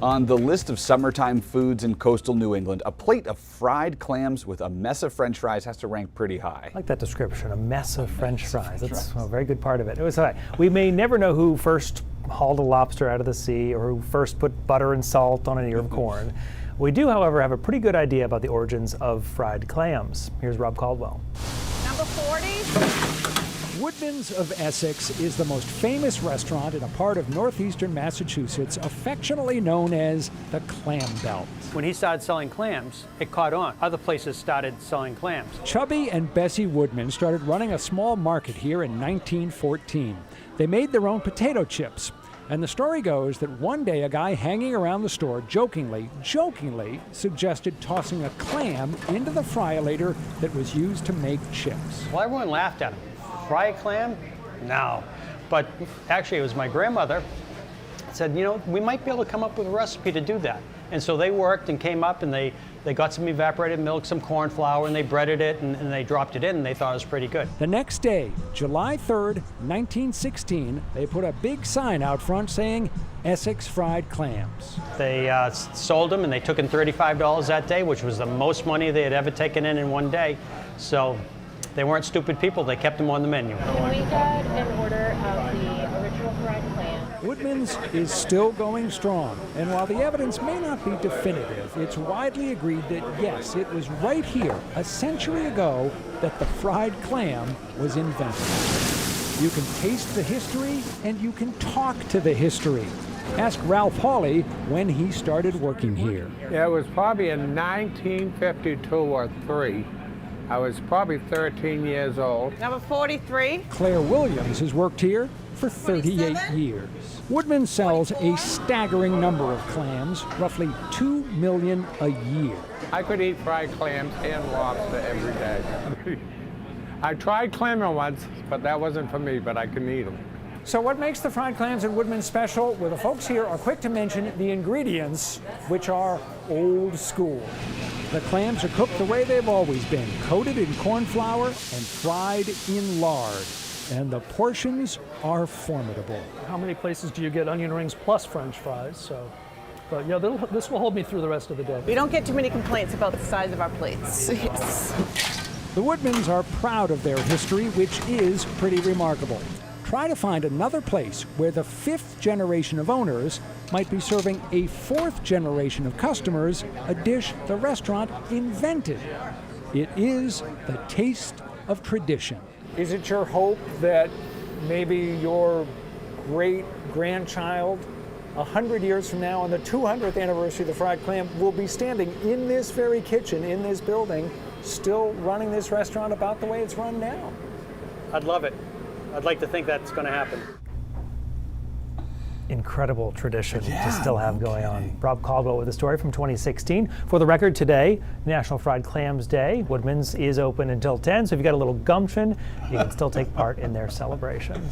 On the list of summertime foods in coastal New England, a plate of fried clams with a mess of French fries has to rank pretty high. I like that description, a mess of French fries. That's a very good part of it. It was all right. We may never know who first hauled a lobster out of the sea or who first put butter and salt on an ear of corn. We do, however, have a pretty good idea about the origins of fried clams. Here's Rob Caldwell. Number 40. Woodman's of Essex is the most famous restaurant in a part of northeastern Massachusetts, affectionately known as the Clam Belt. When he started selling clams, it caught on. Other places started selling clams. Chubby and Bessie Woodman started running a small market here in 1914. They made their own potato chips. And the story goes that one day a guy hanging around the store jokingly suggested tossing a clam into the fryolator that was used to make chips. Well, everyone laughed at him. Fry a clam? No. But actually, it was my grandmother said, you know, we might be able to come up with a recipe to do that. And so they worked and came up and they got some evaporated milk, some corn flour, and they breaded it and they dropped it in and they thought it was pretty good. The next day, July 3rd, 1916, they put a big sign out front saying, Essex fried clams. They sold them and they took in $35 that day, which was the most money they had ever taken in one day. So they weren't stupid people, they kept them on the menu. Can we get an order of the original fried clam? Woodman's is still going strong, and while the evidence may not be definitive, it's widely agreed that yes, it was right here, a century ago, that the fried clam was invented. You can taste the history, and you can talk to the history. Ask Ralph Hawley when he started working here. Yeah, it was probably in 1952 or 3. I was probably 13 years old. Number 43. Claire Williams has worked here for 38 years. Woodman sells a staggering number of clams, roughly 2 million a year. I could eat fried clams and lobster every day. I tried clamming once, but that wasn't for me, but I can eat them. So what makes the fried clams at Woodman special? Well, the folks here are quick to mention the ingredients, which are old school. The clams are cooked the way they've always been, coated in corn flour and fried in lard. And the portions are formidable. How many places do you get onion rings plus French fries? But yeah, this will hold me through the rest of the day. We don't get too many complaints about the size of our plates. Yes. The Woodmans are proud of their history, which is pretty remarkable. Try to find another place where the 5th generation of owners might be serving a 4th generation of customers a dish the restaurant invented. It is the taste of tradition. Is it your hope that maybe your great-grandchild, 100 years from now, on the 200th anniversary of the fried clam, will be standing in this very kitchen, in this building, still running this restaurant about the way it's run now? I'd love it. I'd like to think that's going to happen. Incredible tradition to still have going on. Rob Caldwell with a story from 2016. For the record, today, National Fried Clams Day. Woodman's is open until 10, so if you've got a little gumption, you can still take part in their celebrations.